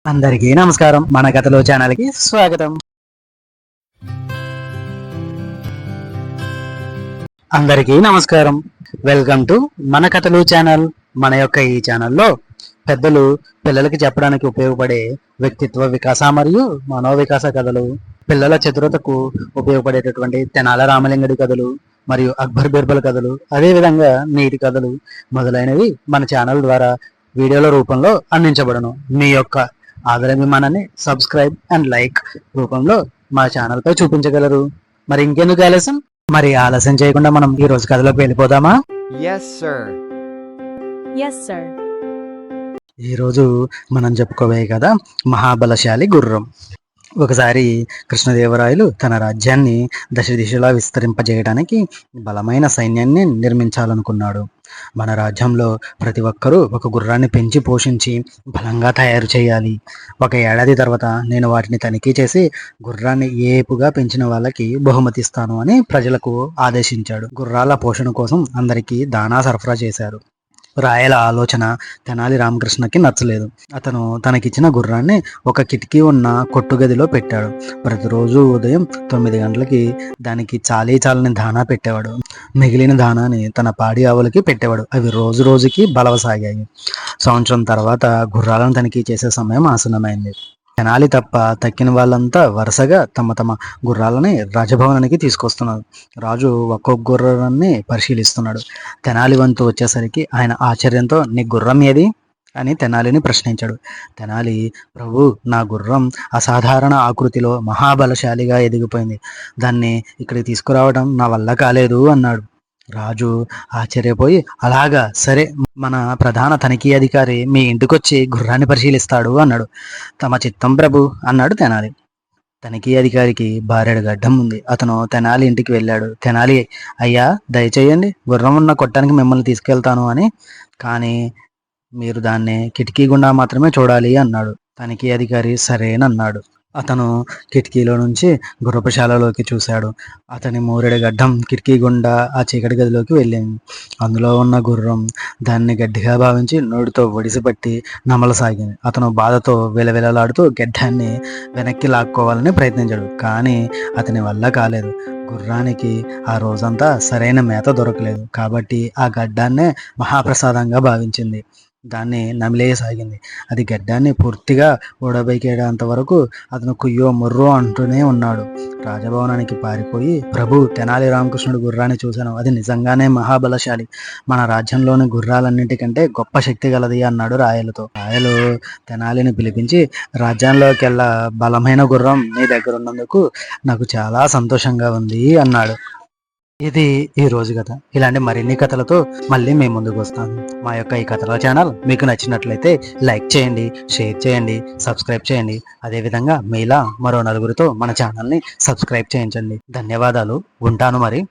అందరికీ నమస్కారం. మన కథలో ఛానల్కి స్వాగతం. అందరికీ నమస్కారం. వెల్కమ్ టు మన కథలు ఛానల్. మన యొక్క ఈ ఛానల్లో పెద్దలు పిల్లలకి చెప్పడానికి ఉపయోగపడే వ్యక్తిత్వ వికాస మరియు మనోవికాస కథలు, పిల్లల చతురతకు ఉపయోగపడేటటువంటి తెనాల రామలింగడి కథలు మరియు అక్బర్ బీర్బల్ కథలు, అదేవిధంగా నీతి కథలు మొదలైనవి మన ఛానల్ ద్వారా వీడియోల రూపంలో అందించబడను. మీ యొక్క ఆదరాభిమానాన్ని సబ్స్క్రైబ్ అండ్ లైక్ రూపంలో మా ఛానల్ పై చూపించగలరు. మరి ఇంకెందుకు ఆలస్యం? మరి ఆలస్యం చేయకుండా మనం ఈ రోజు కథలోకి వెళ్ళిపోదామా? ఈ రోజు మనం చెప్పుకోవే కదా మహాబలశాలి గుర్రం. ఒకసారి కృష్ణదేవరాయలు తన రాజ్యాన్ని దశ దిశలా విస్తరింపజేయడానికి బలమైన సైన్యాన్ని నిర్మించాలనుకున్నాడు. మన రాజ్యంలో ప్రతి ఒక్కరూ ఒక గుర్రాన్ని పెంచి పోషించి బలంగా తయారు చేయాలి. ఒక ఏడాది తర్వాత నేను వాటిని తనిఖీ చేసి గుర్రాన్ని ఏపుగా పెంచిన వాళ్ళకి బహుమతి ఇస్తాను అని ప్రజలకు ఆదేశించాడు. గుర్రాల పోషణ కోసం అందరికీ దాణా సరఫరా చేశారు. రాయల ఆలోచన తెనాలి రామకృష్ణకి నచ్చలేదు. అతను తనకిచ్చిన గుర్రాన్ని ఒక కిటికీ ఉన్న కొట్టుగదిలో పెట్టాడు. ప్రతిరోజు ఉదయం 9 గంటలకి దానికి చాలని దానా పెట్టేవాడు. మిగిలిన దానాన్ని తన పాడి ఆవులకి పెట్టేవాడు. అవి రోజు రోజుకి బలవసాగాయి. సంవత్సరం తర్వాత గుర్రాలను తనిఖీ చేసే సమయం ఆసన్నమైంది. తెనాలి తప్ప తక్కిన వాళ్ళంతా వరుసగా తమ తమ గుర్రాలని రాజభవనానికి తీసుకొస్తున్నారు. రాజు ఒక్కొక్క గుర్రాన్ని పరిశీలిస్తున్నాడు. తెనాలి వంతు వచ్చేసరికి ఆయన ఆశ్చర్యంతో, నీ గుర్రం ఏది అని తెనాలిని ప్రశ్నించాడు. తెనాలి, ప్రభు, నా గుర్రం అసాధారణ ఆకృతిలో మహాబలశాలిగా ఎదిగిపోయింది. దాన్ని ఇక్కడికి తీసుకురావడం నా వల్ల కాలేదు అన్నాడు. రాజు ఆశ్చర్యపోయి, అలాగా, సరే, మన ప్రధాన తనిఖీ అధికారి మీ ఇంటికొచ్చి గుర్రాన్ని పరిశీలిస్తాడు అన్నాడు. తమ చిత్తం ప్రభు అన్నాడు తెనాలి. తనిఖీ అధికారికి బారెడు గడ్డం ఉంది. అతను తెనాలి ఇంటికి వెళ్ళాడు. తెనాలి, అయ్యా, దయచేయండి, గుర్రం ఉన్న కొట్టానికి మిమ్మల్ని తీసుకెళ్తాను అని, కానీ మీరు దాన్ని కిటికీ గుండా మాత్రమే చూడాలి అన్నాడు. తనిఖీ అధికారి సరేనన్నాడు. అతను కిటికీలో నుంచి గుర్రపుశాలలోకి చూశాడు. అతని మూరెడు గడ్డం కిటికీ గుండా ఆ చీకటి గదిలోకి వెళ్ళింది. అందులో ఉన్న గుర్రం దాన్ని గడ్డిగా భావించి నోటితో ఒడిసిపట్టి నమలసాగింది. అతను బాధతో విలవిలలాడుతూ గడ్డాన్ని వెనక్కి లాక్కోవాలని ప్రయత్నించాడు. కానీ అతని వల్ల కాలేదు. గుర్రానికి ఆ రోజంతా సరైన మేత దొరకలేదు. కాబట్టి ఆ గడ్డాన్నే మహాప్రసాదంగా భావించింది. దాన్ని నమిలేయసాగింది. అది గడ్డాన్ని పూర్తిగా ఊడబైకేటంత వరకు అతను కుయ్యో ముర్రో అంటూనే ఉన్నాడు. రాజభవనానికి పారిపోయి, ప్రభు, తెనాలి రామకృష్ణుడు గుర్రాన్ని చూశాను. అది నిజంగానే మహాబలశాలి. మన రాజ్యంలోని గుర్రాలన్నింటికంటే గొప్ప శక్తి గలది అన్నాడు రాయలతో. రాయలు తెనాలిని పిలిపించి, రాజ్యంలోకెల్లా బలమైన గుర్రం నీ దగ్గర ఉన్నందుకు నాకు చాలా సంతోషంగా ఉంది అన్నాడు. ఇది ఈ రోజు కథ. ఇలాంటి మరిన్ని కథలతో మళ్ళీ మేము ముందుకు వస్తాను. మా యొక్క ఈ కథల ఛానల్ మీకు నచ్చినట్లయితే లైక్ చేయండి, షేర్ చేయండి, సబ్స్క్రైబ్ చేయండి. అదేవిధంగా మీలా మరో నలుగురితో మన ఛానల్ని సబ్స్క్రైబ్ చేయించండి. ధన్యవాదాలు. ఉంటాను మరి.